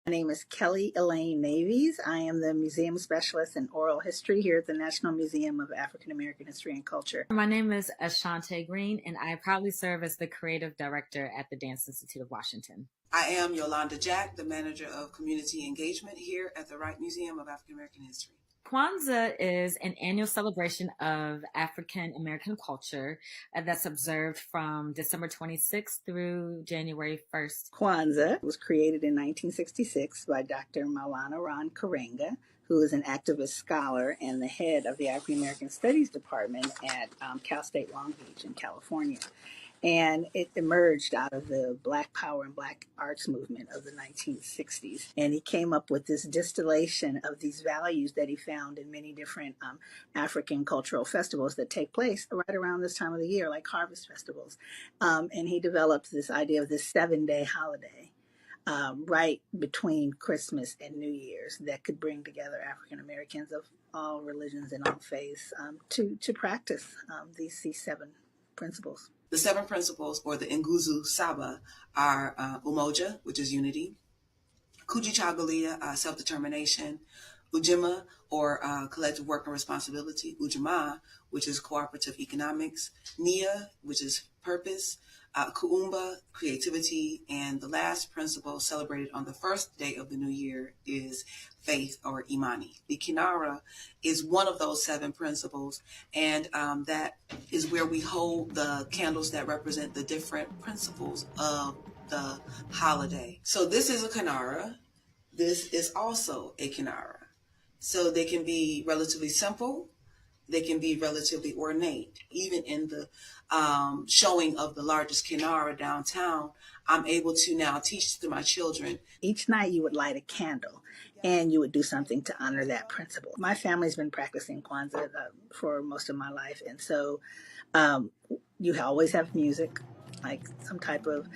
My name is Kelly Elaine Navies. I am the Museum Specialist in Oral History here at the National Museum of African American History and Culture. My name is Ashante Green, and I proudly serve as the Creative Director at the Dance Institute of Washington. I am Yolanda Jack, the Manager of Community Engagement here at the Wright Museum of African American History. Kwanzaa is an annual celebration of African American culture that's observed from December 26th through January 1st. Kwanzaa was created in 1966 by Dr. Maulana Ron Karenga, who is an activist scholar and the head of the African American Studies Department at Cal State Long Beach in California. And it emerged out of the Black Power and Black Arts movement of the 1960s. And he came up with this distillation of these values that he found in many different African cultural festivals that take place right around this time of the year, like harvest festivals. And he developed this idea of this 7-day holiday. Right between Christmas and New Year's that could bring together African Americans of all religions and all faiths to practice these 7 principles. The 7 principles, or the Nguzo Saba, are Umoja, which is unity; Kujichagulia, self-determination; Ujima, or collective work and responsibility; Ujamaa, which is cooperative economics; Nia, which is purpose; Kuumba, creativity; and the last principle celebrated on the first day of the new year is faith, or Imani. The Kinara is one of those 7 principles, and that is where we hold the candles that represent the different principles of the holiday. So this is a Kinara. This is also a Kinara. So they can be relatively simple. They can be relatively ornate. Even in the showing of the largest Kinara downtown, I'm able to now teach to my children. Each night you would light a candle and you would do something to honor that principle. My family's been practicing Kwanzaa for most of my life. And so you always have music, like some type of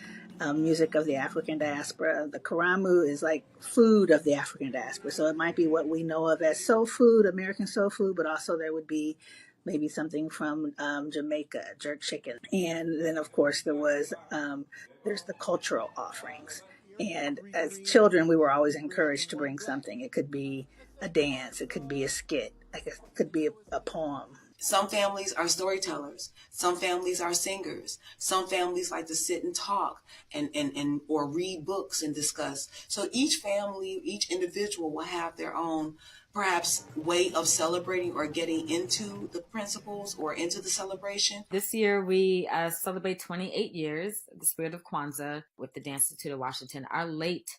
music of the African diaspora. The Karamu is like food of the African diaspora. So it might be what we know of as soul food, American soul food, but also there would be maybe something from Jamaica, jerk chicken. And then, of course, there's the cultural offerings. And as children, we were always encouraged to bring something. It could be a dance, it could be a skit, it could be a poem. Some families are storytellers. Some families are singers. Some families like to sit and talk and or read books and discuss. So each family, each individual will have their own perhaps way of celebrating or getting into the principles or into the celebration. This year we celebrate 28 years of the spirit of Kwanzaa with the Dance Institute of Washington. Our late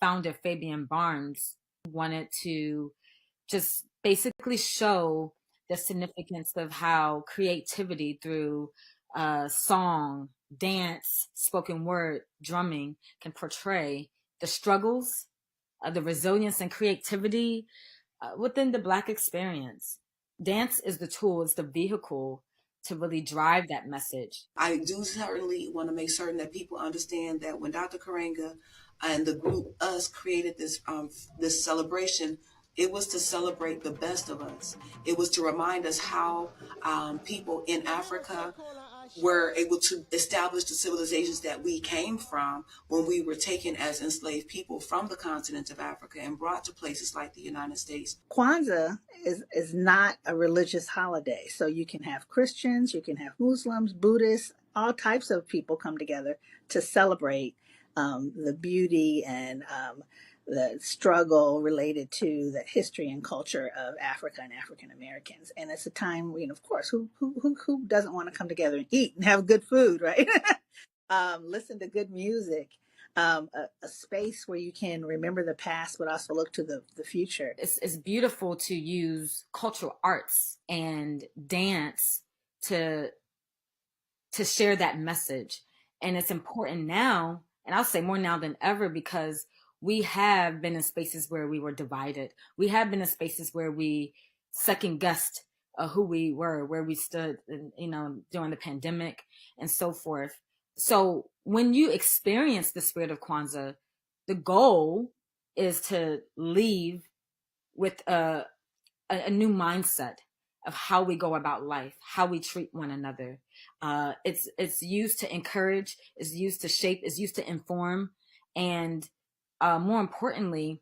founder, Fabian Barnes, wanted to just basically show the significance of how creativity through song, dance, spoken word, drumming can portray the struggles, the resilience and creativity within the Black experience. Dance is the tool, it's the vehicle to really drive that message. I do certainly want to make certain that people understand that when Dr. Karenga and the group Us created this celebration, it was to celebrate the best of us. It was to remind us how people in Africa were able to establish the civilizations that we came from when we were taken as enslaved people from the continent of Africa and brought to places like the United States. Kwanzaa is not a religious holiday. So you can have Christians, you can have Muslims, Buddhists, all types of people come together to celebrate the beauty and the struggle related to the history and culture of Africa and African Americans. And it's a time, of course, who doesn't want to come together and eat and have good food, right? Listen to good music, a space where you can remember the past, but also look to the future. It's beautiful to use cultural arts and dance to share that message. And it's important now, and I'll say more now than ever, because we have been in spaces where we were divided. We have been in spaces where we second guessed who we were, where we stood, during the pandemic and so forth. So when you experience the spirit of Kwanzaa, the goal is to leave with a new mindset of how we go about life, how we treat one another. It's used to encourage, it's used to shape, it's used to inform, and more importantly,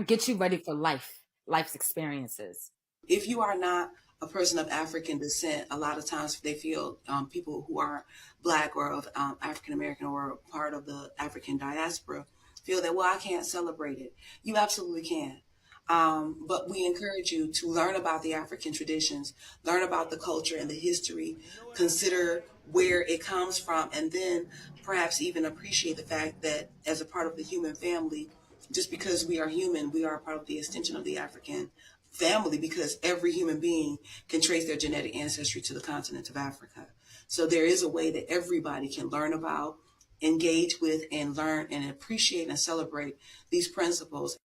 get you ready for life's experiences. If you are not a person of African descent, a lot of times they feel people who are Black or of African American or part of the African diaspora feel that, well, I can't celebrate it. You absolutely can. But we encourage you to learn about the African traditions, learn about the culture and the history, consider where it comes from, and then perhaps even appreciate the fact that as a part of the human family, just because we are human, we are a part of the extension of the African family, because every human being can trace their genetic ancestry to the continent of Africa. So there is a way that everybody can learn about, engage with, and learn and appreciate and celebrate these principles.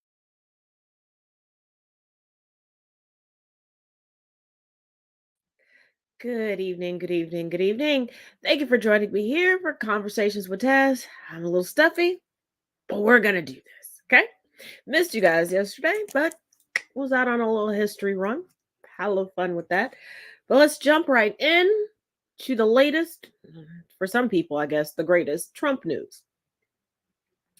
Good evening, good evening, good evening. Thank you for joining me here for Conversations with Taz. I'm a little stuffy, but we're going to do this, okay? Missed you guys yesterday, but was out on a little history run. Had a little fun with that. But let's jump right in to the latest, for some people, I guess, the greatest Trump news.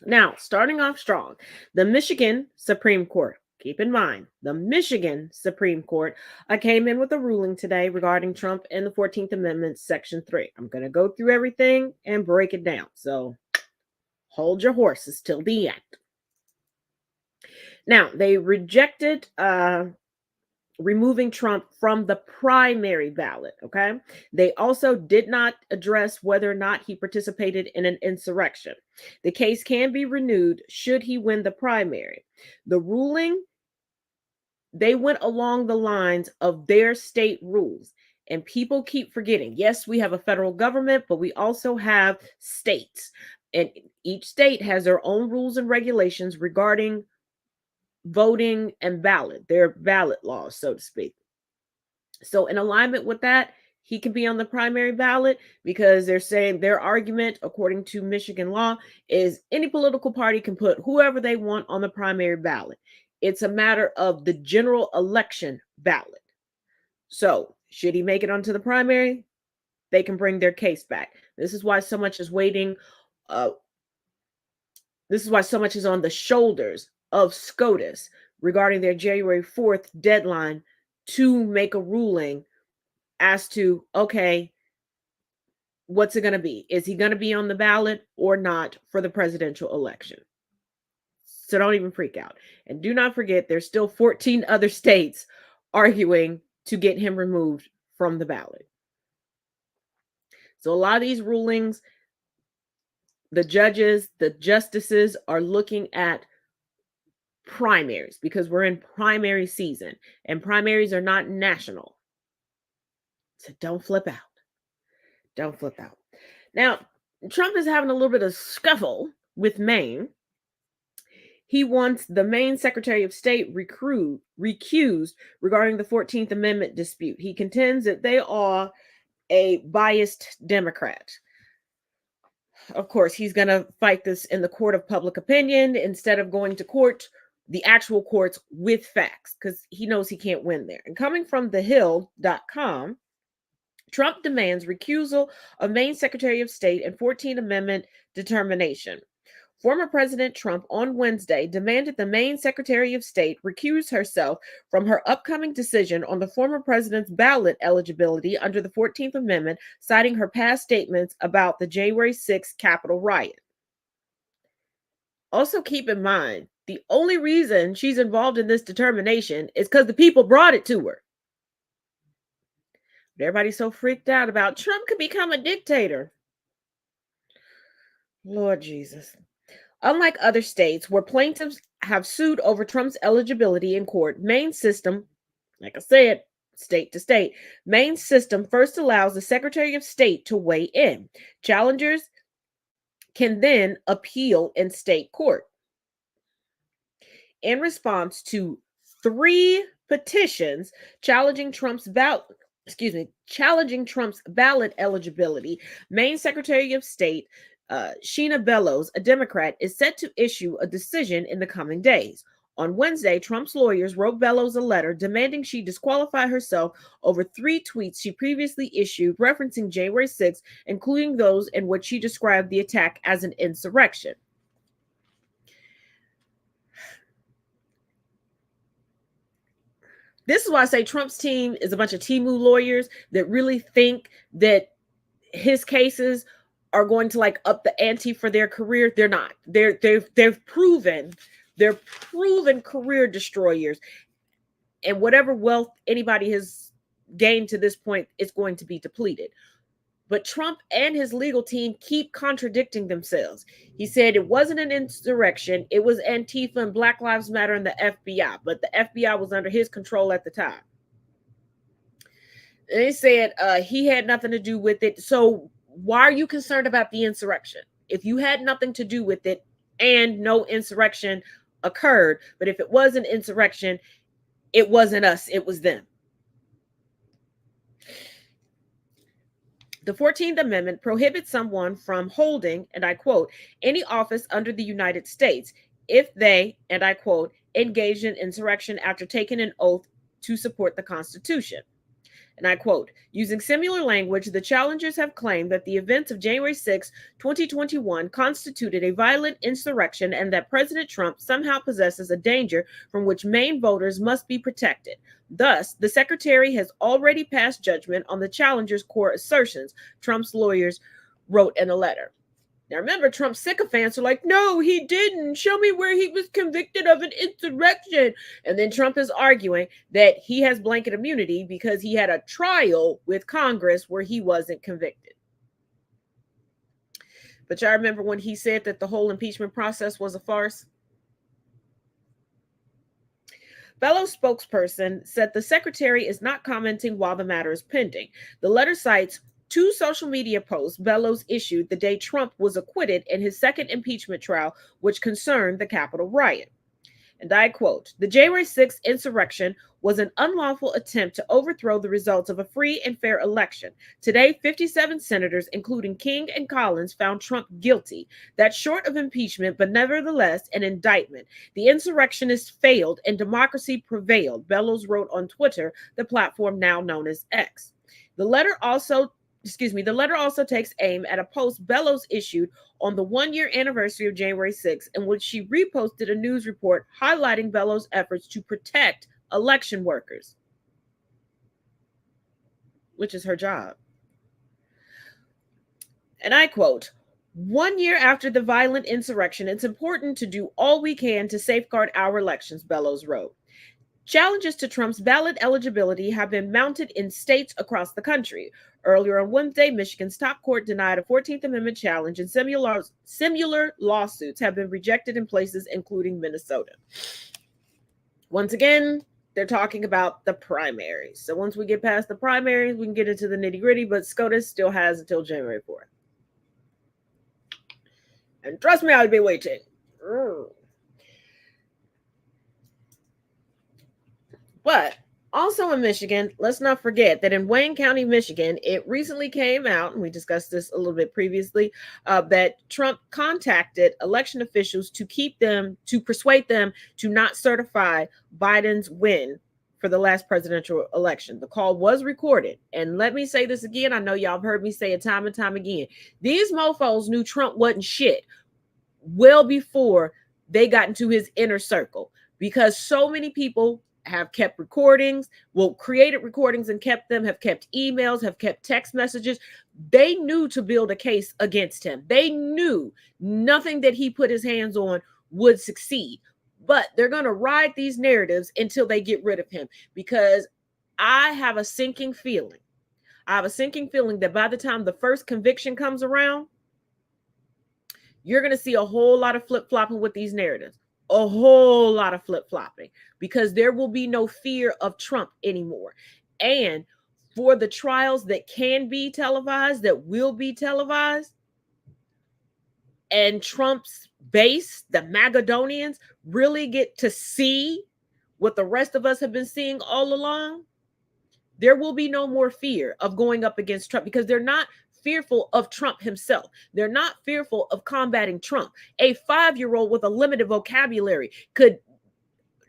Now, starting off strong, the Michigan Supreme Court. Keep in mind, the Michigan Supreme Court came in with a ruling today regarding Trump and the 14th Amendment, Section 3. I'm going to go through everything and break it down. So hold your horses till the end. Now, they rejected removing Trump from the primary ballot, okay? They also did not address whether or not he participated in an insurrection. The case can be renewed should he win the primary. The ruling, they went along the lines of their state rules. And people keep forgetting, yes, we have a federal government, but we also have states. And each state has their own rules and regulations regarding voting and ballot, their ballot laws, so to speak. So in alignment with that, he can be on the primary ballot because they're saying their argument, according to Michigan law, is any political party can put whoever they want on the primary ballot. It's a matter of the general election ballot. So should he make it onto the primary, they can bring their case back. This is why so much is waiting. This is why so much is on the shoulders of SCOTUS regarding their January 4th deadline to make a ruling as to, okay, what's it going to be? Is he going to be on the ballot or not for the presidential election? So don't even freak out. And do not forget, there's still 14 other states arguing to get him removed from the ballot. So a lot of these rulings, the judges, the justices are looking at primaries because we're in primary season and primaries are not national. So don't flip out. Don't flip out. Now, Trump is having a little bit of scuffle with Maine. He wants the Maine Secretary of State recused regarding the 14th Amendment dispute. He contends that they are a biased Democrat. Of course, he's going to fight this in the court of public opinion instead of going to court, the actual courts with facts, because he knows he can't win there. And coming from thehill.com, Trump demands recusal of Maine Secretary of State and 14th Amendment determination. Former President Trump on Wednesday demanded the Maine Secretary of State recuse herself from her upcoming decision on the former president's ballot eligibility under the 14th Amendment, citing her past statements about the January 6th Capitol riot. Also keep in mind, the only reason she's involved in this determination is because the people brought it to her. Everybody's so freaked out about Trump could become a dictator. Lord Jesus. Unlike other states where plaintiffs have sued over Trump's eligibility in court, Maine's system, like I said, state to state, Maine's system first allows the Secretary of State to weigh in. Challengers can then appeal in state court. In response to 3 petitions challenging Trump's ballot eligibility, Maine Secretary of State Sheena Bellows, a Democrat, is set to issue a decision in the coming days. On Wednesday, Trump's lawyers wrote Bellows a letter demanding she disqualify herself over 3 tweets she previously issued referencing January 6th, including those in which she described the attack as an insurrection. This is why I say Trump's team is a bunch of Timu lawyers that really think that his cases are going to like up the ante for their career. They're not. They've proven they're proven career destroyers, and whatever wealth anybody has gained to this point is going to be depleted. But Trump and his legal team keep contradicting themselves. He said it wasn't an insurrection, it was Antifa and Black Lives Matter and the FBI, but the FBI was under his control at the time. And they said he had nothing to do with it. So why are you concerned about the insurrection? If you had nothing to do with it and no insurrection occurred, but if it was an insurrection, it wasn't us, it was them. The 14th Amendment prohibits someone from holding, and I quote, any office under the United States if they, and I quote, engaged in insurrection after taking an oath to support the Constitution. And I quote, using similar language, the challengers have claimed that the events of January 6, 2021 constituted a violent insurrection and that President Trump somehow possesses a danger from which Maine voters must be protected. Thus, the secretary has already passed judgment on the challengers' core assertions, Trump's lawyers wrote in a letter. Now, remember, Trump's sycophants are like, no, he didn't. Show me where he was convicted of an insurrection. And then Trump is arguing that he has blanket immunity because he had a trial with Congress where he wasn't convicted. But y'all remember when he said that the whole impeachment process was a farce? Bellows' spokesperson said the secretary is not commenting while the matter is pending. The letter cites two social media posts Bellows issued the day Trump was acquitted in his second impeachment trial, which concerned the Capitol riot. And I quote, the January 6th insurrection was an unlawful attempt to overthrow the results of a free and fair election. Today, 57 senators, including King and Collins, found Trump guilty. That's short of impeachment, but nevertheless an indictment. The insurrectionists failed and democracy prevailed, Bellows wrote on Twitter, the platform now known as X. The letter also takes aim at a post Bellows issued on the one-year anniversary of January 6th, in which she reposted a news report highlighting Bellows' efforts to protect election workers, which is her job. And I quote, 1 year after the violent insurrection, it's important to do all we can to safeguard our elections, Bellows wrote. Challenges to Trump's ballot eligibility have been mounted in states across the country. Earlier on Wednesday, Michigan's top court denied a 14th Amendment challenge, and similar lawsuits have been rejected in places including Minnesota. Once again, they're talking about the primaries. So once we get past the primaries, we can get into the nitty-gritty, but SCOTUS still has until January 4th. And trust me, I'll be waiting. But also in Michigan, let's not forget that in Wayne County, Michigan, it recently came out, and we discussed this a little bit previously, that Trump contacted election officials to persuade them to not certify Biden's win for the last presidential election. The call was recorded. And let me say this again. I know y'all have heard me say it time and time again. These mofos knew Trump wasn't shit well before they got into his inner circle, because so many people have kept recordings, created recordings and kept them, have kept emails, have kept text messages. They knew to build a case against him. They knew nothing that he put his hands on would succeed. But they're going to ride these narratives until they get rid of him, because I have a sinking feeling. That by the time the first conviction comes around, you're going to see a whole lot of flip-flopping with these narratives. A whole lot of flip-flopping, because there will be no fear of Trump anymore. And for the trials that can be televised, that will be televised, and Trump's base, the Magadonians, really get to see what the rest of us have been seeing all along, there will be no more fear of going up against Trump, because they're not fearful of Trump himself. They're not fearful of combating Trump. A 5-year-old with a limited vocabulary could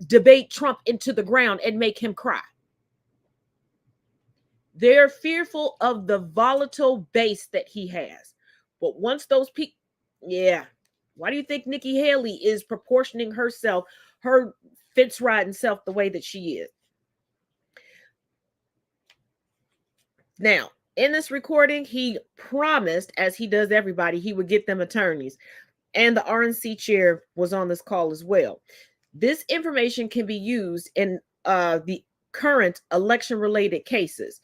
debate Trump into the ground and make him cry. They're fearful of the volatile base that he has. But once those people, why do you think Nikki Haley is proportioning herself, her fence riding self, the way that she is? Now, in this recording, he promised, as he does everybody, he would get them attorneys. And the RNC chair was on this call as well. This information can be used in the current election-related cases.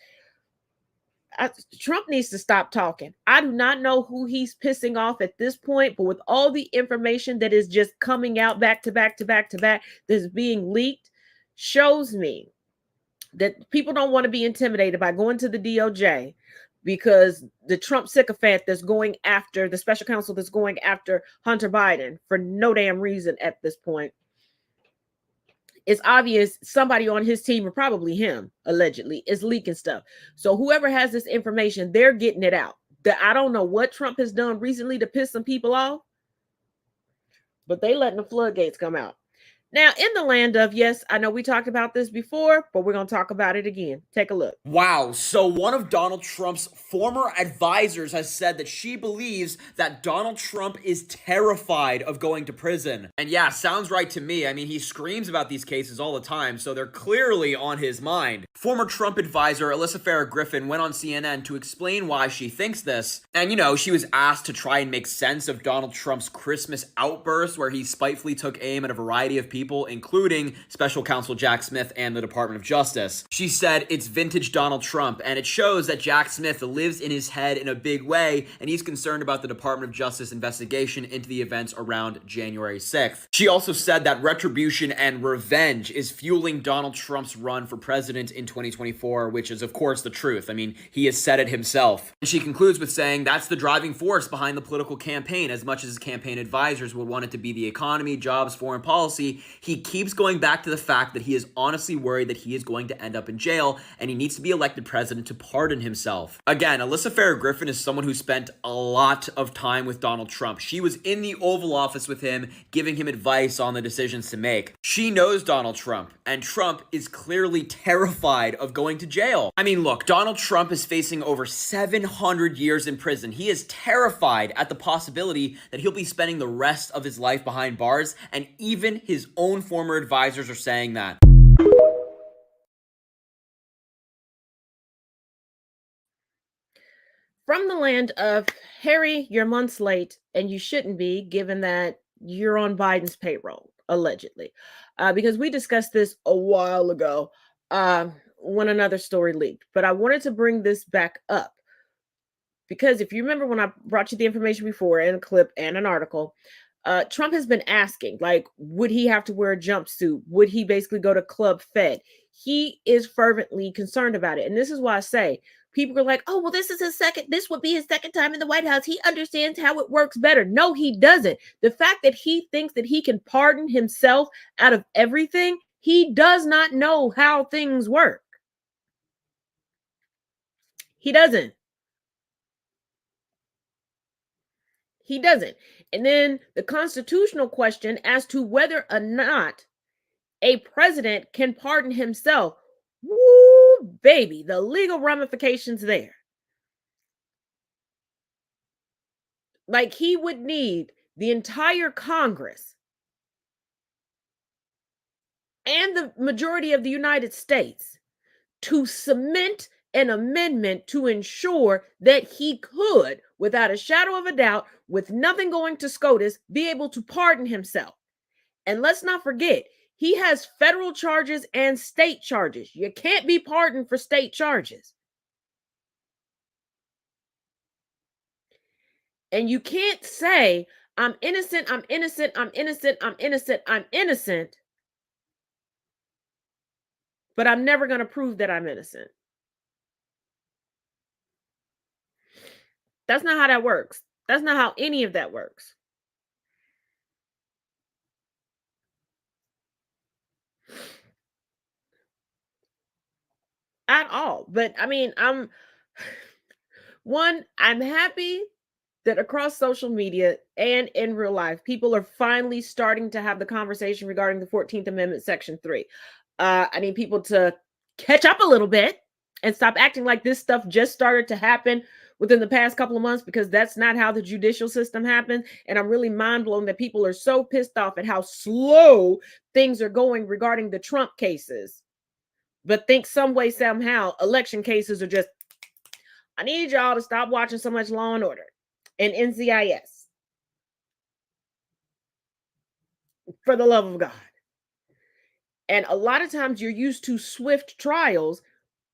Trump needs to stop talking. I do not know who he's pissing off at this point, but with all the information that is just coming out back to back to back to back that's being leaked, shows me that people don't want to be intimidated by going to the DOJ, because the Trump sycophant that's going after the special counsel that's going after Hunter Biden for no damn reason at this point, it's obvious somebody on his team, or probably him, allegedly, is leaking stuff. So whoever has this information, they're getting it out. I don't know what Trump has done recently to piss some people off, but they letting the floodgates come out. Now, in the land of, yes, I know we talked about this before, but we're going to talk about it again. Take a look. Wow, so one of Donald Trump's former advisors has said that she believes that Donald Trump is terrified of going to prison. And yeah, sounds right to me. I mean, he screams about these cases all the time, so they're clearly on his mind. Former Trump advisor Alyssa Farah Griffin went on CNN to explain why she thinks this. And, you know, she was asked to try and make sense of Donald Trump's Christmas outburst, where he spitefully took aim at a variety of people, including special counsel Jack Smith and the Department of Justice. She said it's vintage Donald Trump, and it shows that Jack Smith lives in his head in a big way, and he's concerned about the Department of Justice investigation into the events around January 6th. She also said that retribution and revenge is fueling Donald Trump's run for president in 2024, which is of course the truth. I mean, he has said it himself. And she concludes with saying that's the driving force behind the political campaign. As much as his campaign advisors would want it to be the economy, jobs, foreign policy, he keeps going back to the fact that he is honestly worried that he is going to end up in jail, and he needs to be elected president to pardon himself. Again, Alyssa Farah Griffin is someone who spent a lot of time with Donald Trump. She was in the Oval Office with him, giving him advice on the decisions to make. She knows Donald Trump, and Trump is clearly terrified of going to jail. I mean, look, Donald Trump is facing over 700 years in prison. He is terrified at the possibility that he'll be spending the rest of his life behind bars, and even his own former advisors are saying that. From the land of, Harry, you're months late, and you shouldn't be, given that you're on Biden's payroll, allegedly. Because we discussed this a while ago when another story leaked. But I wanted to bring this back up, because if you remember when I brought you the information before, and a clip and an article, Trump has been asking, like, would he have to wear a jumpsuit? Would he basically go to Club Fed? He is fervently concerned about it. And this is why I say, people are like, oh, well, this would be his second time in the White House. He understands how it works better. No, he doesn't. The fact that he thinks that he can pardon himself out of everything, he does not know how things work. He doesn't. He doesn't. And then the constitutional question as to whether or not a president can pardon himself. Woo, baby, the legal ramifications there. Like, he would need the entire Congress and the majority of the United States to cement an amendment to ensure that he could, without a shadow of a doubt, with nothing going to SCOTUS, be able to pardon himself. And let's not forget, he has federal charges and state charges. You can't be pardoned for state charges. And you can't say, I'm innocent, I'm innocent, I'm innocent, I'm innocent, I'm innocent, but I'm never going to prove that I'm innocent. That's not how that works. That's not how any of that works. At all. But I mean, I'm happy that across social media and in real life, people are finally starting to have the conversation regarding the 14th Amendment, Section 3. I need people to catch up a little bit and stop acting like this stuff just started to happen within the past couple of months, because that's not how the judicial system happens. And I'm really mind blown that people are so pissed off at how slow things are going regarding the Trump cases, but think some way, somehow, election cases are just I need y'all to stop watching so much Law and Order and NCIS. For the love of God. And a lot of times you're used to swift trials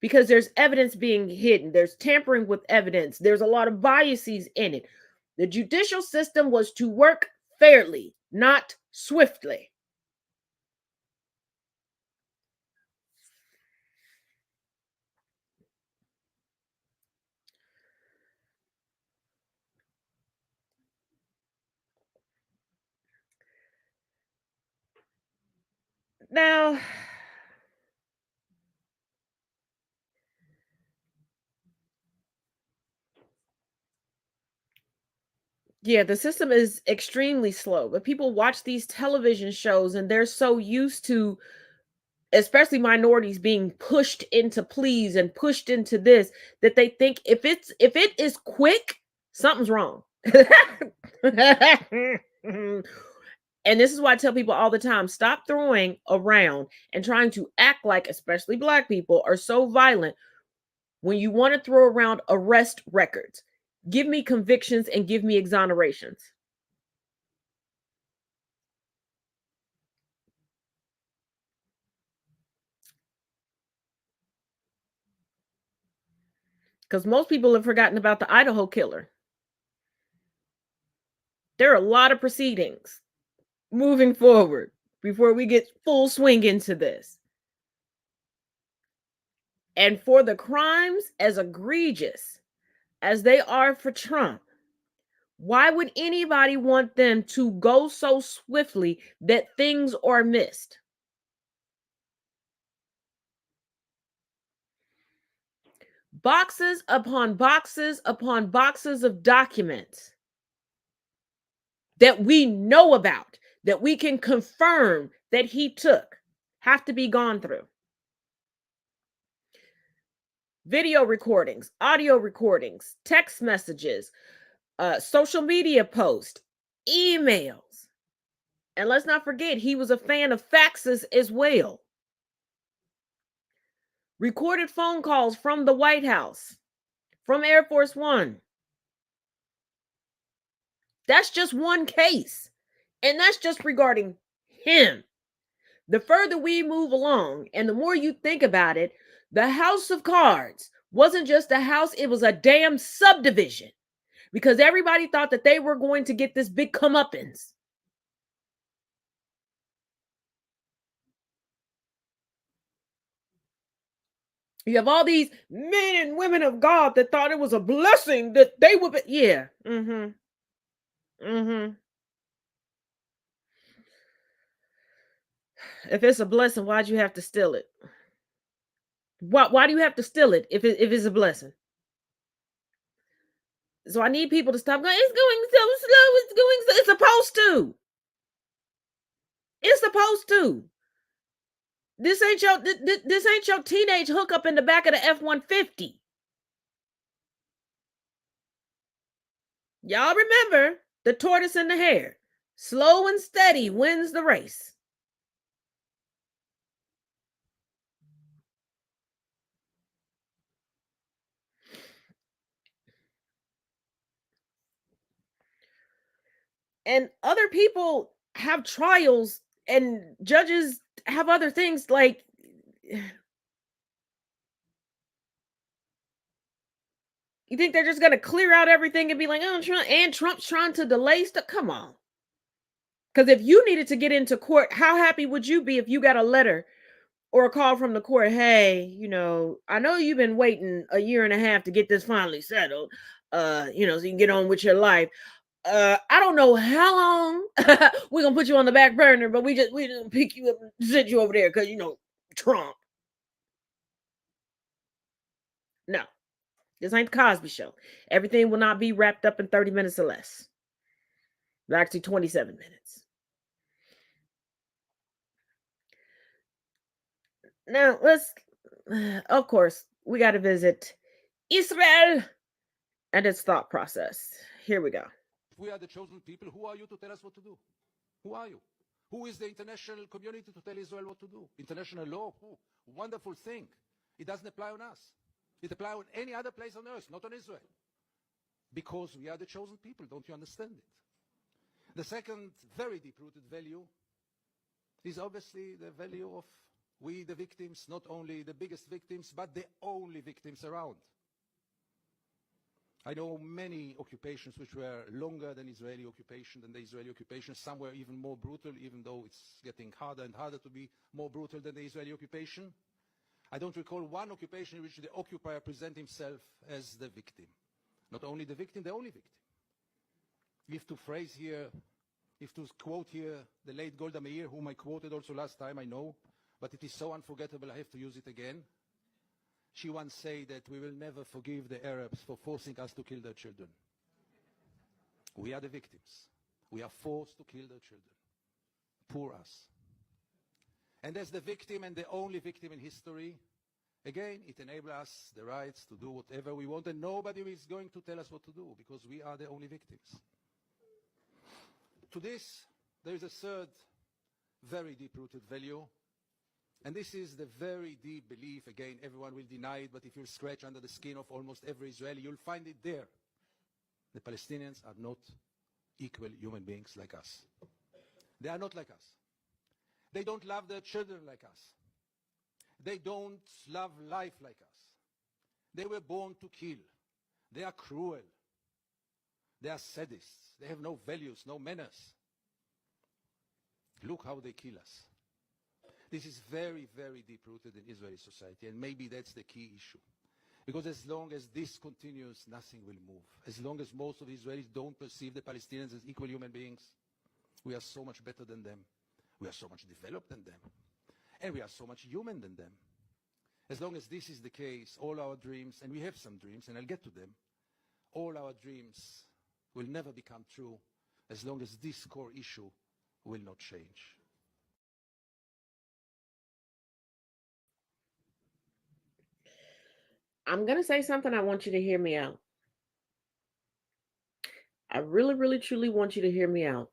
because there's evidence being hidden. There's tampering with evidence. There's a lot of biases in it. The judicial system was to work fairly, not swiftly. Now, yeah, the system is extremely slow, but people watch these television shows and they're so used to, especially minorities, being pushed into pleas and pushed into this, that they think if it is quick, something's wrong. And this is why I tell people all the time, stop throwing around and trying to act like, especially Black people, are so violent when you want to throw around arrest records. Give me convictions and give me exonerations. Because most people have forgotten about the Idaho killer. There are a lot of proceedings moving forward before we get full swing into this. And for the crimes as egregious as they are for Trump, why would anybody want them to go so swiftly that things are missed? Boxes upon boxes upon boxes of documents that we know about, that we can confirm that he took, have to be gone through. Video recordings, audio recordings, text messages, social media posts, emails. And let's not forget, he was a fan of faxes as well. Recorded phone calls from the White House, from Air Force One. That's just one case. And that's just regarding him. The further we move along and the more you think about it, the House of Cards wasn't just a house, it was a damn subdivision. Because everybody thought that they were going to get this big comeuppance. You have all these men and women of God that thought it was a blessing that they would be. Yeah. Mm-hmm. Mm-hmm. If it's a blessing, why'd you have to steal it? Why do you have to steal it if it's a blessing? So I need people to stop going, it's going so slow, it's supposed to. It's supposed to. This ain't your teenage hookup in the back of the F-150. Y'all remember the tortoise and the hare. Slow and steady wins the race. And other people have trials and judges have other things like you think they're just going to clear out everything and be like, oh, Trump's trying to delay stuff. Come on. Because if you needed to get into court, how happy would you be if you got a letter or a call from the court? Hey, I know you've been waiting a year and a half to get this finally settled, so you can get on with your life. I don't know how long we're gonna put you on the back burner, but we just pick you up and send you over there because Trump. No, this ain't the Cosby Show. Everything will not be wrapped up in 30 minutes or less. Actually, 27 minutes. Now of course, we got to visit Israel and its thought process. Here we go. We are the chosen people. Who are you to tell us what to do? Who are you? Who is the international community to tell Israel what to do? International law? Who? Wonderful thing. It doesn't apply on us. It applies on any other place on earth, not on Israel. Because we are the chosen people. Don't you understand it? The second very deep-rooted value is obviously the value of we, the victims, not only the biggest victims, but the only victims around. I know many occupations which were longer than Israeli occupation, than the Israeli occupation. Some were even more brutal, even though it's getting harder and harder to be more brutal than the Israeli occupation. I don't recall one occupation in which the occupier present himself as the victim. Not only the victim, the only victim. If to phrase here, if to quote here the late Golda Meir, whom I quoted also last time, I know, but it is so unforgettable I have to use it again. She once said that we will never forgive the Arabs for forcing us to kill their children. We are the victims. We are forced to kill their children. Poor us. And as the victim and the only victim in history, again, it enables us the rights to do whatever we want, and nobody is going to tell us what to do, because we are the only victims. To this, there is a third very deep-rooted value, and this is the very deep belief. Again, everyone will deny it, but if you scratch under the skin of almost every Israeli, you'll find it there. The Palestinians are not equal human beings like us. They are not like us. They don't love their children like us. They don't love life like us. They were born to kill. They are cruel. They are sadists. They have no values, no manners. Look how they kill us. This is very, very deep-rooted in Israeli society, and maybe that's the key issue. Because as long as this continues, nothing will move. As long as most of the Israelis don't perceive the Palestinians as equal human beings, we are so much better than them. We are so much developed than them. And we are so much human than them. As long as this is the case, all our dreams, and we have some dreams, and I'll get to them, all our dreams will never become true as long as this core issue will not change. I'm going to say something. I want you to hear me out. I really, really, truly want you to hear me out.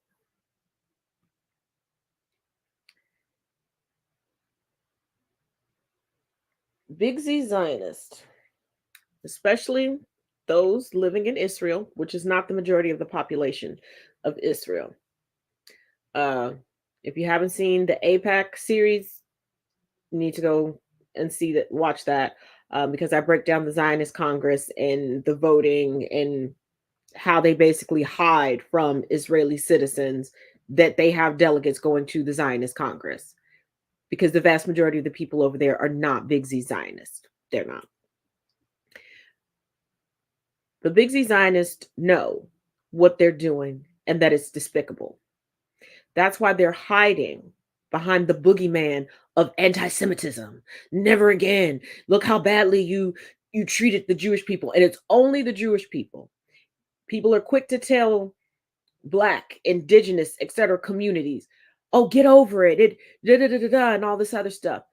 Big Z Zionists, especially those living in Israel, which is not the majority of the population of Israel. If you haven't seen the APAC series, you need to go and see that, watch that, because I break down the Zionist Congress and the voting and how they basically hide from Israeli citizens that they have delegates going to the Zionist Congress, because the vast majority of the people over there are not Big Z Zionists. They're not. The Big Z Zionists know what they're doing and that it's despicable. That's why they're hiding behind the boogeyman of anti-Semitism. Never again. Look how badly you treated the Jewish people. And it's only the Jewish people. People are quick to tell Black, indigenous, etc. communities, oh, get over it. It da da da da da and all this other stuff.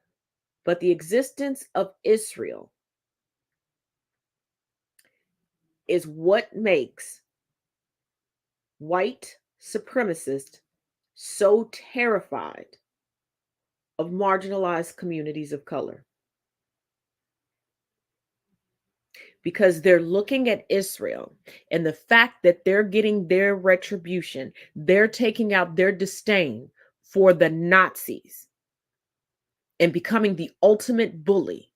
But the existence of Israel is what makes white supremacists so terrified of marginalized communities of color. Because they're looking at Israel and the fact that they're getting their retribution, they're taking out their disdain for the Nazis and becoming the ultimate bully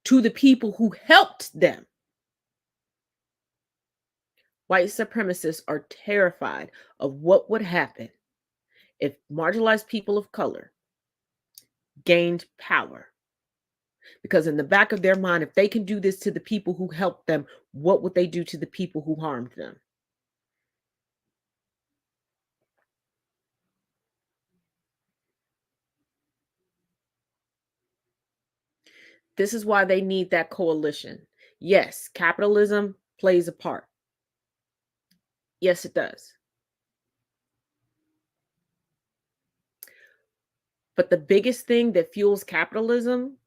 to the people who helped them. White supremacists are terrified of what would happen if marginalized people of color gained power. Because in the back of their mind, if they can do this to the people who helped them, what would they do to the people who harmed them? This is why they need that coalition. Yes, capitalism plays a part. Yes, it does. But the biggest thing that fuels capitalism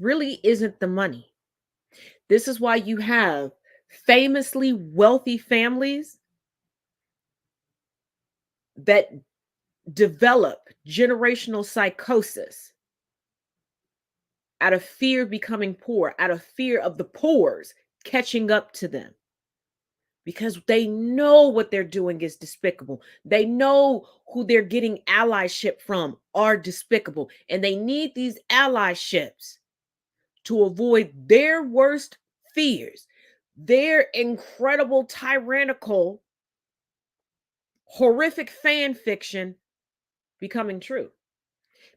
really isn't the money. This is why you have famously wealthy families that develop generational psychosis out of fear of becoming poor, out of fear of the poors catching up to them. Because they know what they're doing is despicable. They know who they're getting allyship from are despicable. And they need these allyships to avoid their worst fears, their incredible, tyrannical, horrific fan fiction becoming true.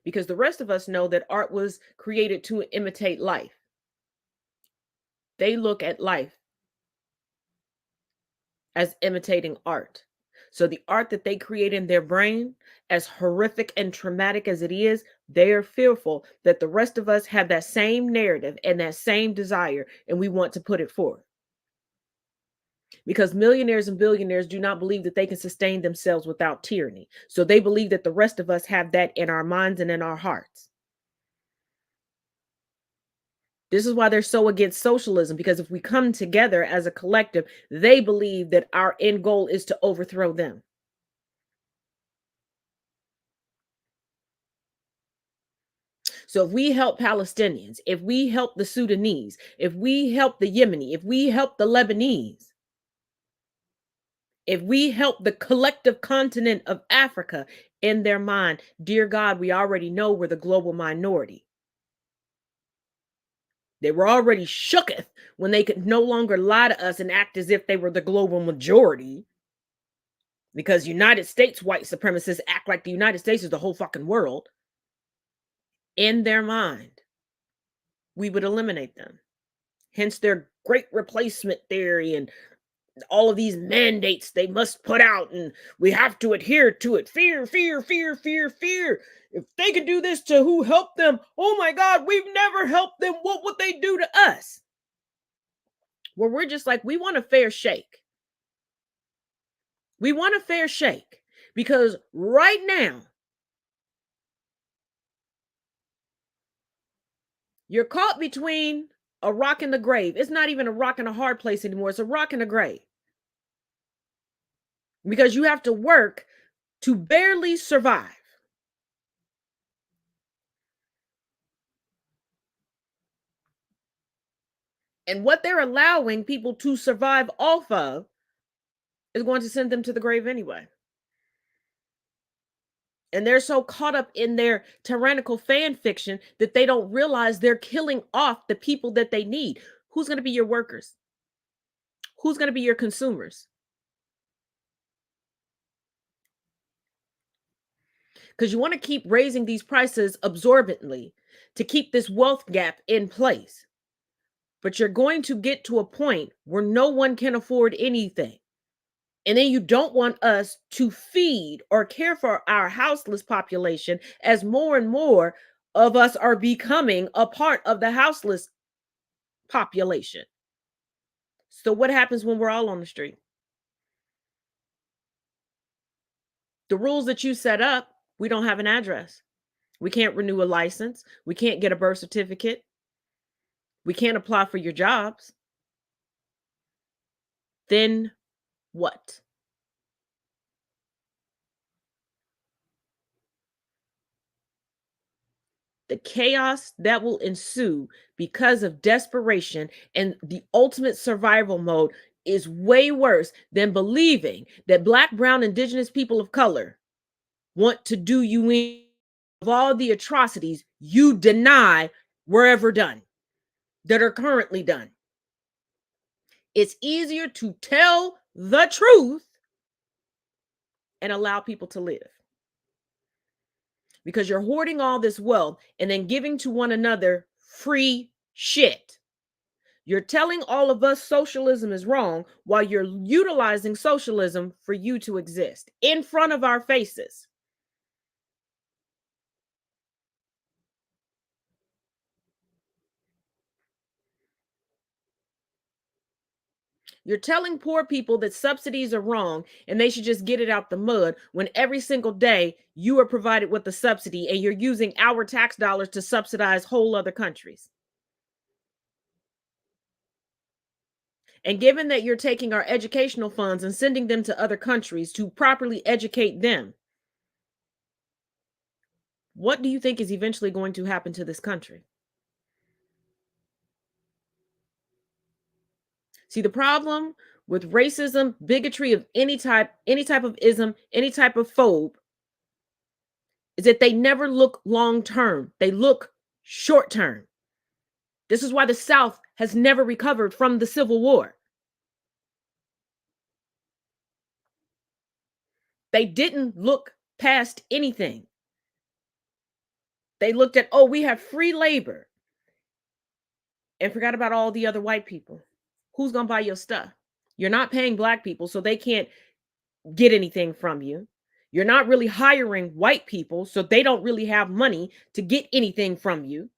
Because the rest of us know that art was created to imitate life. They look at life as imitating art. So the art that they create in their brain, as horrific and traumatic as it is, they are fearful that the rest of us have that same narrative and that same desire, and we want to put it forth. Because millionaires and billionaires do not believe that they can sustain themselves without tyranny. So they believe that the rest of us have that in our minds and in our hearts. This is why they're so against socialism, because if we come together as a collective, they believe that our end goal is to overthrow them. So if we help Palestinians, if we help the Sudanese, if we help the Yemeni, if we help the Lebanese, if we help the collective continent of Africa in their mind, dear God, we already know we're the global minority. They were already shooketh when they could no longer lie to us and act as if they were the global majority. Because United States white supremacists act like the United States is the whole fucking world. In their mind, we would eliminate them. Hence their great replacement theory and all of these mandates they must put out, and we have to adhere to it. Fear, fear, fear, fear, fear. If they could do this to who helped them, oh my God, we've never helped them. What would they do to us? Well, we're just like, we want a fair shake. We want a fair shake because right now, you're caught between a rock and the grave. It's not even a rock and a hard place anymore. It's a rock and a grave. Because you have to work to barely survive. And what they're allowing people to survive off of is going to send them to the grave anyway. And they're so caught up in their tyrannical fan fiction that they don't realize they're killing off the people that they need. Who's going to be your workers? Who's going to be your consumers? Because you want to keep raising these prices absorbently to keep this wealth gap in place. But you're going to get to a point where no one can afford anything. And then you don't want us to feed or care for our houseless population as more and more of us are becoming a part of the houseless population. So what happens when we're all on the street? The rules that you set up, we don't have an address. We can't renew a license. We can't get a birth certificate. We can't apply for your jobs. Then what? The chaos that will ensue because of desperation and the ultimate survival mode is way worse than believing that Black, brown, indigenous people of color want to do you in of all the atrocities you deny were ever done, that are currently done. It's easier to tell the truth and allow people to live. Because you're hoarding all this wealth and then giving to one another free shit. You're telling all of us socialism is wrong while you're utilizing socialism for you to exist in front of our faces. You're telling poor people that subsidies are wrong and they should just get it out the mud when every single day you are provided with a subsidy and you're using our tax dollars to subsidize whole other countries. And given that you're taking our educational funds and sending them to other countries to properly educate them, what do you think is eventually going to happen to this country? See, the problem with racism, bigotry of any type of ism, any type of phobe, is that they never look long term. They look short term. This is why the South has never recovered from the Civil War. They didn't look past anything. They looked at, oh, we have free labor, and forgot about all the other white people. Who's going to buy your stuff? You're not paying black people, so they can't get anything from you. You're not really hiring white people, so they don't really have money to get anything from you.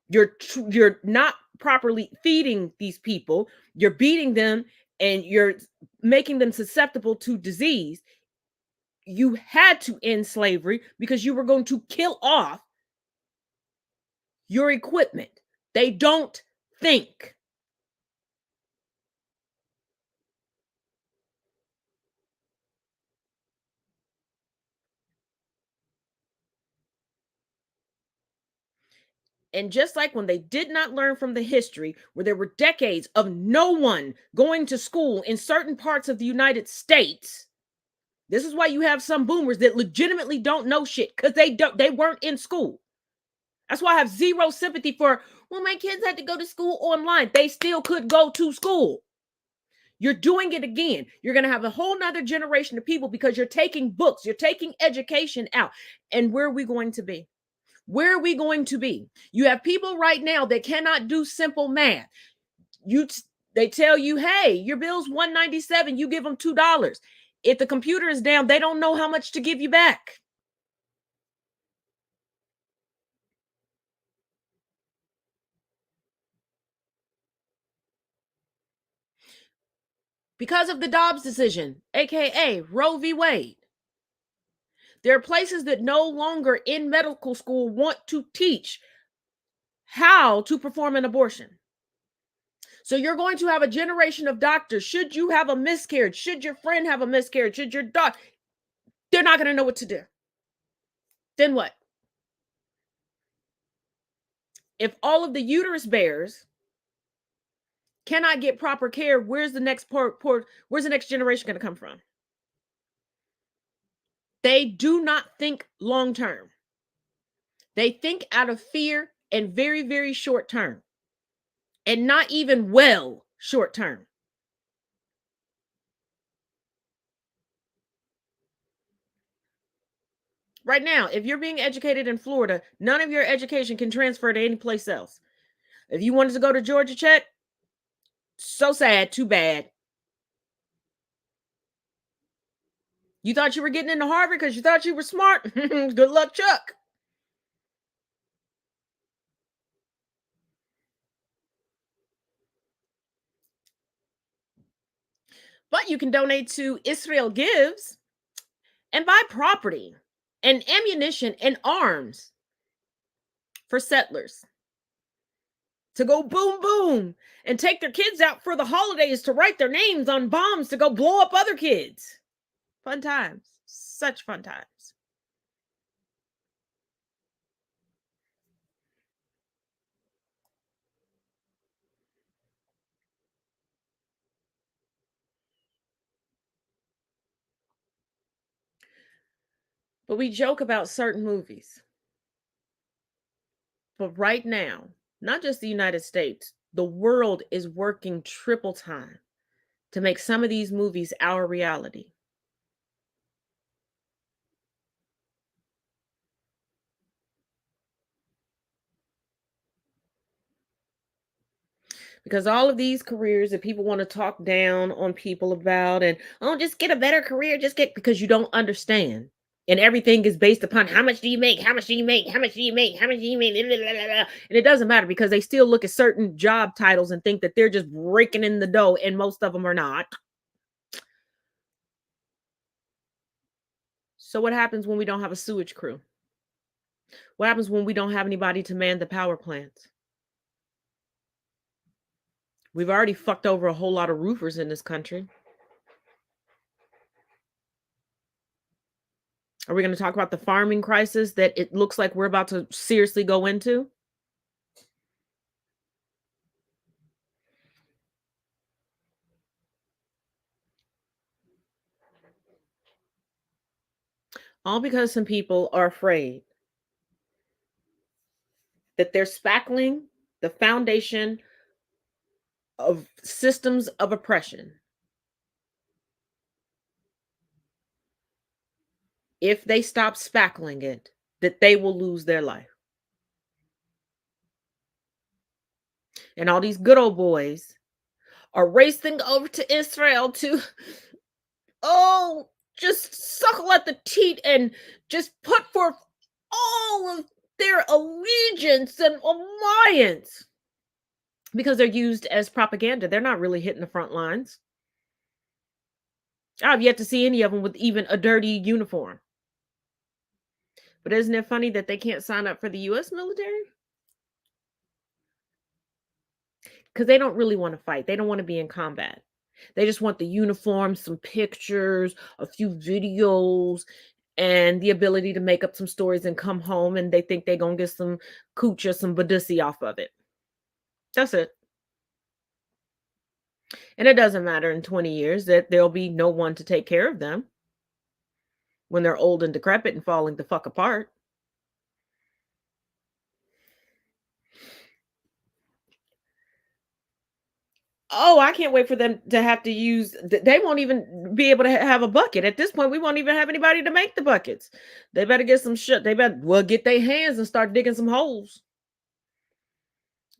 You're not properly feeding these people. You're beating them, and you're making them susceptible to disease. You had to end slavery because you were going to kill off your equipment. They don't think. And just like when they did not learn from the history, where there were decades of no one going to school in certain parts of the United States, this is why you have some boomers that legitimately don't know shit, because they weren't in school. That's why I have zero sympathy for, well, my kids had to go to school online. They still could go to school. You're doing it again. You're going to have a whole nother generation of people because you're taking books, you're taking education out. And where are we going to be? Where are we going to be? You have people right now that cannot do simple math. They tell you, hey, your bill's $197. You give them $2. If the computer is down, they don't know how much to give you back. Because of the Dobbs decision, aka Roe v. Wade. There are places that no longer in medical school want to teach how to perform an abortion. So you're going to have a generation of doctors. Should you have a miscarriage? Should your friend have a miscarriage? Should your doctor? They're not going to know what to do. Then what? If all of the uterus bearers cannot get proper care, where's the next where's the next generation going to come from? They do not think long term. They think out of fear and very, very short term. And not even well short term. Right now, if you're being educated in Florida, none of your education can transfer to any place else. If you wanted to go to Georgia Tech, so sad, too bad. You thought you were getting into Harvard because you thought you were smart? Good luck, Chuck. But you can donate to Israel Gives and buy property and ammunition and arms for settlers to go boom, boom, and take their kids out for the holidays to write their names on bombs to go blow up other kids. Fun times. Such fun times. But we joke about certain movies. But right now, not just the United States, the world is working triple time to make some of these movies our reality. Because all of these careers that people want to talk down on people about, and oh, just get a better career, because you don't understand. And everything is based upon how much do you make, how much do you make, how much do you make, how much do you make, and it doesn't matter because they still look at certain job titles and think that they're just breaking in the dough, and most of them are not. So what happens when we don't have a sewage crew? What happens when we don't have anybody to man the power plants? We've already fucked over a whole lot of roofers in this country. Are we going to talk about the farming crisis that it looks like we're about to seriously go into? All because some people are afraid that they're spackling the foundation of systems of oppression. If they stop spackling it, that they will lose their life. And all these good old boys are racing over to Israel to, just suckle at the teat and just put forth all of their allegiance and alliance, because they're used as propaganda. They're not really hitting the front lines. I've yet to see any of them with even a dirty uniform. But isn't it funny that they can't sign up for the U.S. military? Because they don't really want to fight. They don't want to be in combat. They just want the uniform, some pictures, a few videos, and the ability to make up some stories and come home, and they think they're going to get some cooch or some badussy off of it. That's it. And it doesn't matter in 20 years that there'll be no one to take care of them when they're old and decrepit and falling the fuck apart. Oh, I can't wait for them to have to use, they won't even be able to have a bucket. At this point, we won't even have anybody to make the buckets. They better get some shit. They better, get their hands and start digging some holes.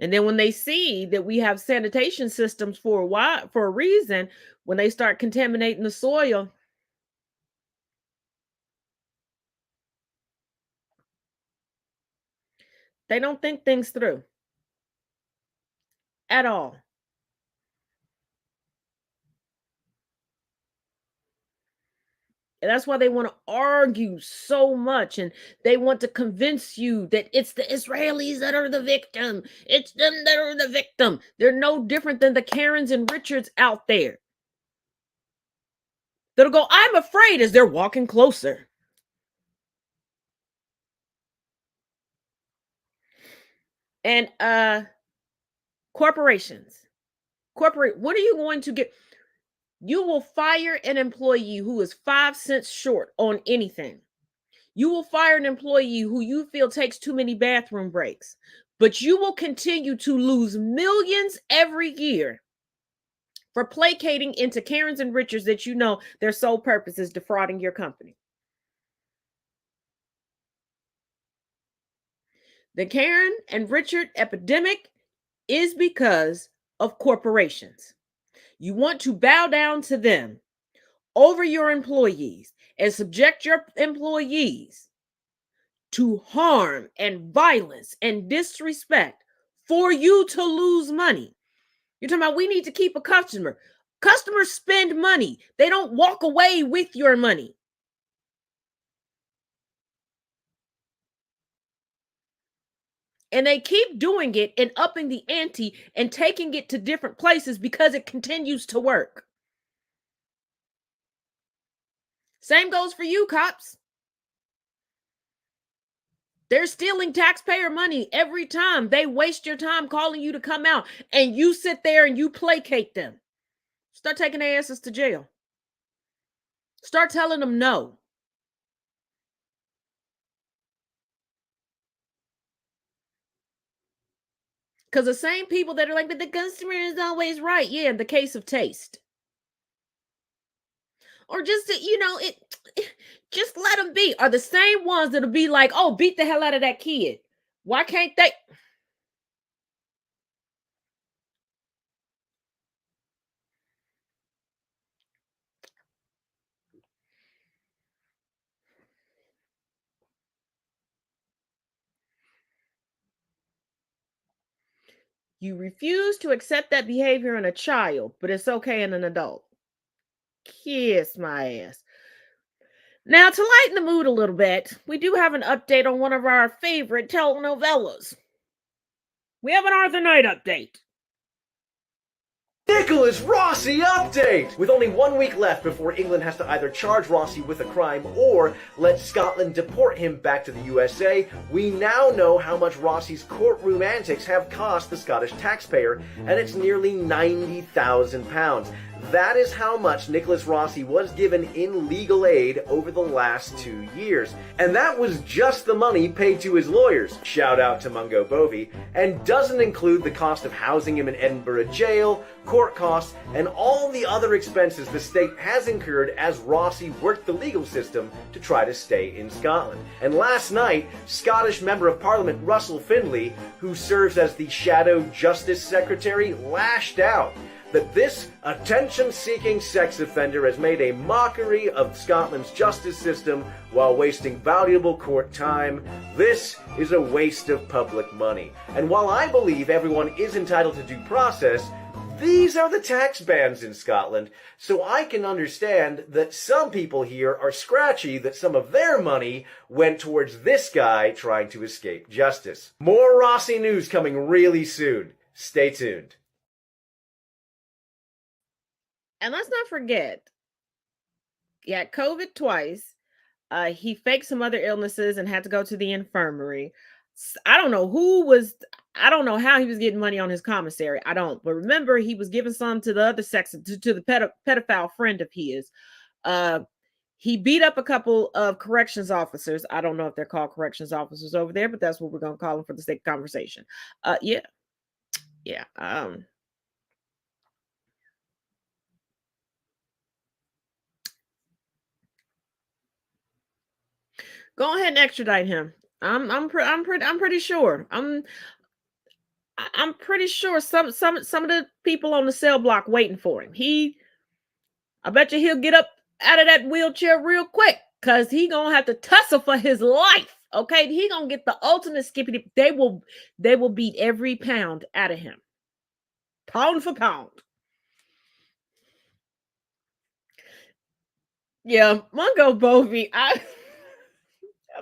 And then when they see that we have sanitation systems for a reason, when they start contaminating the soil, they don't think things through at all. And that's why they want to argue so much. And they want to convince you that it's the Israelis that are the victim. It's them that are the victim. They're no different than the Karens and Richards out there that'll go, I'm afraid, as they're walking closer. And corporations. What are you going to get? You will fire an employee who is 5 cents short on anything. You will fire an employee who you feel takes too many bathroom breaks, but you will continue to lose millions every year for placating into Karens and Richards that you know their sole purpose is defrauding your company. The Karen and Richard epidemic is because of corporations. You want to bow down to them over your employees and subject your employees to harm and violence and disrespect for you to lose money. You're talking about we need to keep a customer. Customers spend money. They don't walk away with your money. And they keep doing it and upping the ante and taking it to different places because it continues to work. Same goes for you, cops. They're stealing taxpayer money every time. They waste your time calling you to come out, and you sit there and you placate them. Start taking their asses to jail. Start telling them no. Because the same people that are like, but the customer is always right. Yeah, in the case of taste. Or just, just let them be. Are the same ones that'll be like, oh, beat the hell out of that kid. Why can't they? You refuse to accept that behavior in a child, but it's okay in an adult. Kiss my ass. Now, to lighten the mood a little bit, we do have an update on one of our favorite telenovelas. We have an Arthur Knight update. Nicholas Rossi update! With only 1 week left before England has to either charge Rossi with a crime or let Scotland deport him back to the USA, we now know how much Rossi's courtroom antics have cost the Scottish taxpayer, and it's nearly £90,000. That is how much Nicholas Rossi was given in legal aid over the last 2 years. And that was just the money paid to his lawyers, shout out to Mungo Bovey, and doesn't include the cost of housing him in Edinburgh jail, court costs, and all the other expenses the state has incurred as Rossi worked the legal system to try to stay in Scotland. And last night, Scottish Member of Parliament Russell Findlay, who serves as the Shadow Justice Secretary, lashed out that this attention-seeking sex offender has made a mockery of Scotland's justice system while wasting valuable court time. This is a waste of public money. And while I believe everyone is entitled to due process, these are the tax bands in Scotland, so I can understand that some people here are scratchy that some of their money went towards this guy trying to escape justice. More Rossi news coming really soon. Stay tuned. And let's not forget, he had COVID twice. He faked some other illnesses and had to go to the infirmary. I don't know how he was getting money on his commissary. I don't. But remember, he was giving some to the other sex, to the pedophile friend of his. He beat up a couple of corrections officers. I don't know if they're called corrections officers over there, but that's what we're going to call them for the sake of conversation. Yeah. Go ahead and extradite him. I'm pretty sure. I'm pretty sure some of the people on the cell block waiting for him. I bet you he'll get up out of that wheelchair real quick, because he gonna have to tussle for his life. Okay, he gonna get the ultimate skippity. They will beat every pound out of him, pound for pound. Yeah, Mungo Bovey. I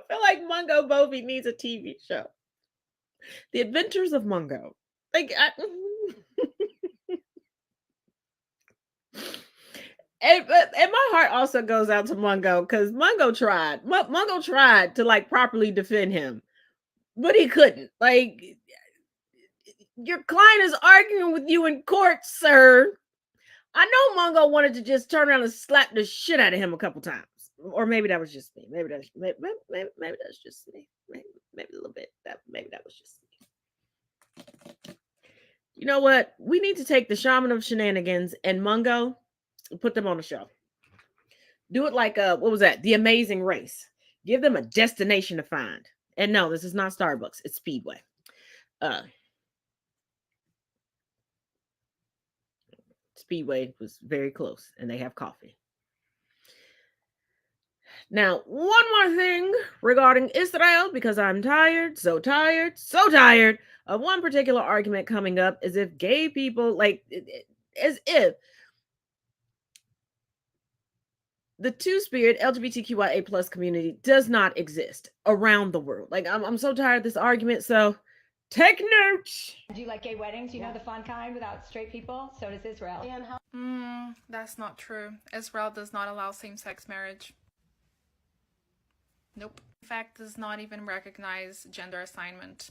feel like Mungo Bovey needs a TV show. The Adventures of Mungo. And my heart also goes out to Mungo, because Mungo tried to properly defend him, but he couldn't. Your client is arguing with you in court, sir. I know Mungo wanted to just turn around and slap the shit out of him a couple times. Or maybe that was just me. Maybe that's just me. Maybe a little bit. Maybe that was just me. You know what? We need to take the Shaman of Shenanigans and Mungo and put them on the show. Do it like what was that? The Amazing Race. Give them a destination to find. And no, this is not Starbucks. It's Speedway. Speedway was very close, and they have coffee. Now, one more thing regarding Israel, because I'm tired, so tired of one particular argument coming up, as if gay people, as if the two-spirit LGBTQIA plus community does not exist around the world. I'm so tired of this argument, so take notes. Do you like gay weddings? You know, the fun kind without straight people? So does Israel. That's not true. Israel does not allow same-sex marriage. Nope. In fact, does not even recognize gender assignment.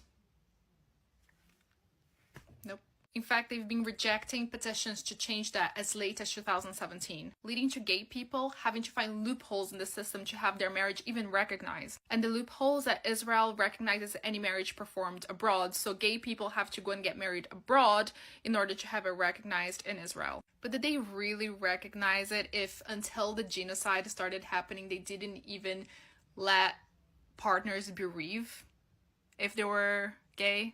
Nope. In fact, they've been rejecting petitions to change that as late as 2017, leading to gay people having to find loopholes in the system to have their marriage even recognized. And the loopholes that Israel recognizes any marriage performed abroad, so gay people have to go and get married abroad in order to have it recognized in Israel. But did they really recognize it if until the genocide started happening, they didn't even let partners bereave if they were gay?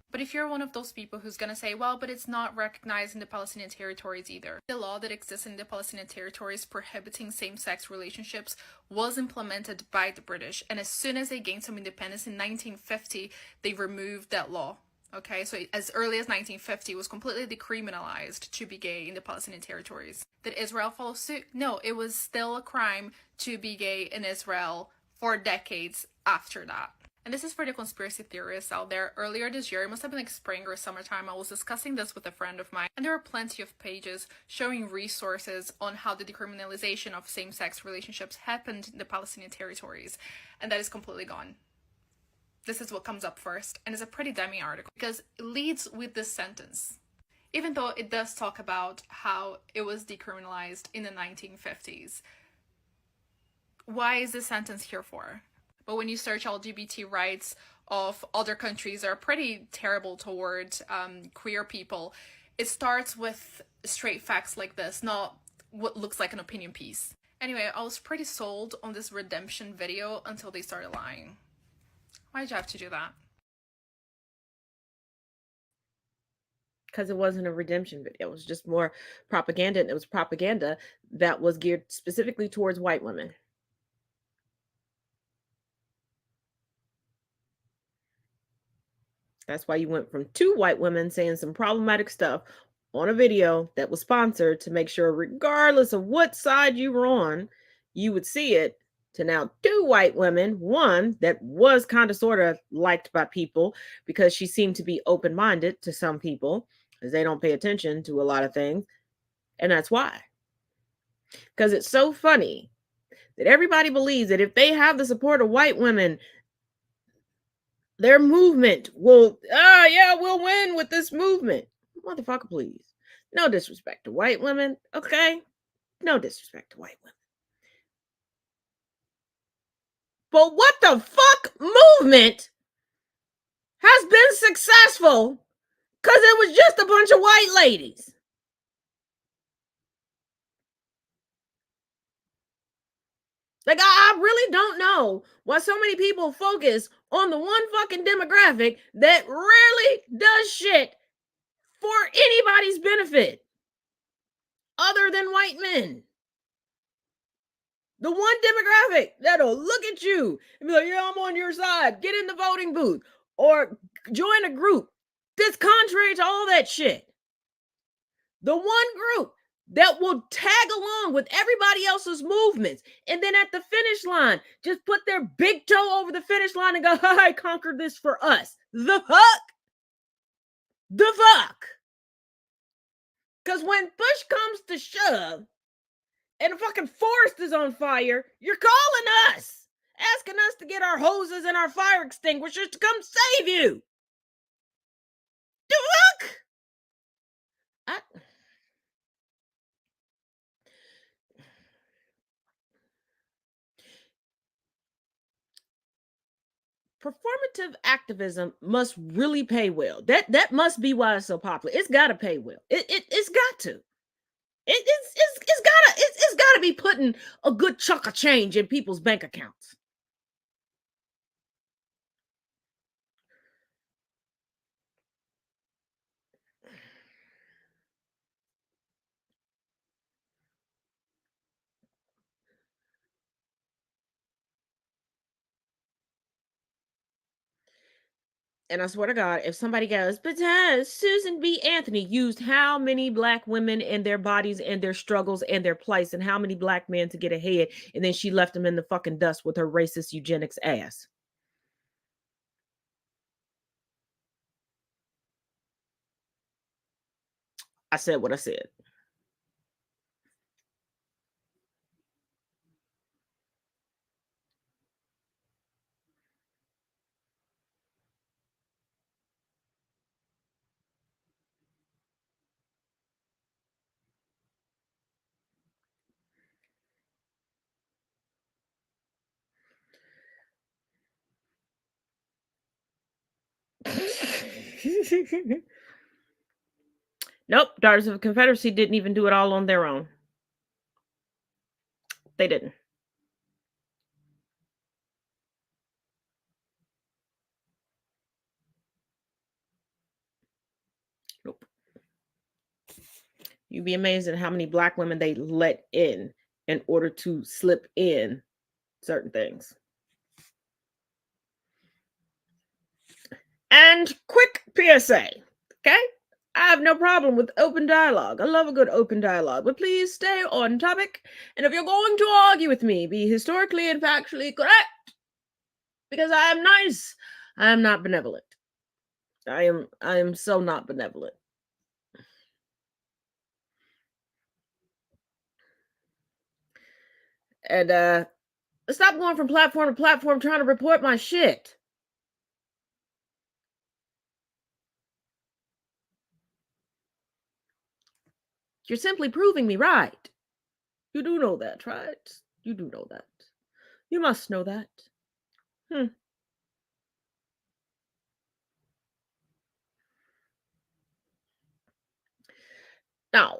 But if you're one of those people who's gonna say, well, but it's not recognized in the Palestinian territories either. The law that exists in the Palestinian territories prohibiting same-sex relationships was implemented by the British. And as soon as they gained some independence in 1950, they removed that law. Okay, so as early as 1950, it was completely decriminalized to be gay in the Palestinian territories. Did Israel follow suit? No, it was still a crime to be gay in Israel for decades after that. And this is for the conspiracy theorists out there. Earlier this year, it must have been like spring or summertime, I was discussing this with a friend of mine, and there are plenty of pages showing resources on how the decriminalization of same-sex relationships happened in the Palestinian territories, and that is completely gone. This is what comes up first, and it's a pretty dummy article because it leads with this sentence. even though it does talk about how it was decriminalized in the 1950s. Why is this sentence here for? But when you search LGBT rights of other countries are pretty terrible toward queer people, it starts with straight facts like this, not what looks like an opinion piece. Anyway, I was pretty sold on this redemption video until they started lying. Why'd you have to do that? Because it wasn't a redemption video. It was just more propaganda. And it was propaganda that was geared specifically towards white women. That's why you went from 2 white women saying some problematic stuff on a video that was sponsored to make sure, regardless of what side you were on, you would see it, to now 2 white women, one that was kind of sort of liked by people because she seemed to be open-minded to some people, because they don't pay attention to a lot of things. And that's why. Because it's so funny that everybody believes that if they have the support of white women, their movement will, we'll win with this movement. Motherfucker, please. No disrespect to white women, okay? No disrespect to white women. But what the fuck movement has been successful because it was just a bunch of white ladies? Like, I really don't know why so many people focus on the one fucking demographic that rarely does shit for anybody's benefit other than white men. The one demographic that'll look at you and be like, yeah, I'm on your side. Get in the voting booth or join a group that's contrary to all that shit. The one group that will tag along with everybody else's movements and then at the finish line, just put their big toe over the finish line and go, I conquered this for us. The fuck? The fuck? Because when push comes to shove and the fucking forest is on fire, you're calling us, asking us to get our hoses and our fire extinguishers to come save you. The fuck? Performative activism must really pay well. That must be why it's so popular. It's got to pay well. It's got to. It's gotta be putting a good chunk of change in people's bank accounts. And I swear to God, if somebody goes, but Susan B. Anthony used how many black women and their bodies and their struggles and their plights and how many black men to get ahead, and then she left them in the fucking dust with her racist eugenics ass. I said what I said. Nope, Daughters of the Confederacy didn't even do it all on their own. They didn't. Nope. You'd be amazed at how many black women they let in order to slip in certain things. And quick PSA, okay? I have no problem with open dialogue. I love a good open dialogue, but please stay on topic. And if you're going to argue with me, be historically and factually correct. Because I am nice. I am not benevolent. I am so not benevolent. And stop going from platform to platform trying to report my shit. You're simply proving me right. You do know that, right? You do know that. You must know that. Now,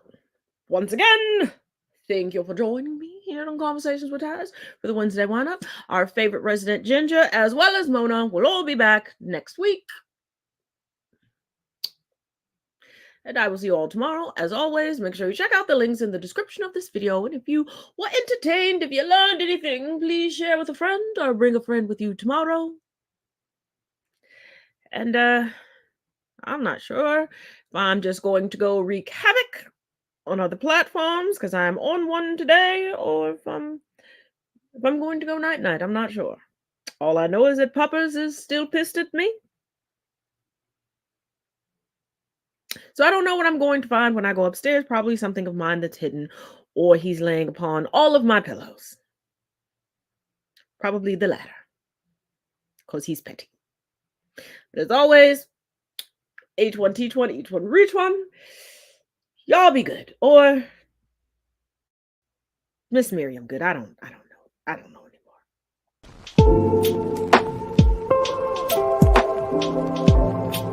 once again, thank you for joining me here on Conversations with Taz for the Wednesday Wind-Up. Our favorite resident Ginger, as well as Mona, will all be back next week. And I will see you all tomorrow. As always, make sure you check out the links in the description of this video. And if you were entertained, if you learned anything, please share with a friend or bring a friend with you tomorrow. And I'm not sure if I'm just going to go wreak havoc on other platforms because I'm on one today, or if I'm going to go night-night. I'm not sure. All I know is that Puppers is still pissed at me. So I don't know what I'm going to find when I go upstairs. Probably something of mine that's hidden, or he's laying upon all of my pillows. Probably the latter, because he's petty. But as always, H1 T1, H1 reach one. Y'all be good, or Miss Miriam good. I don't know. I don't know anymore.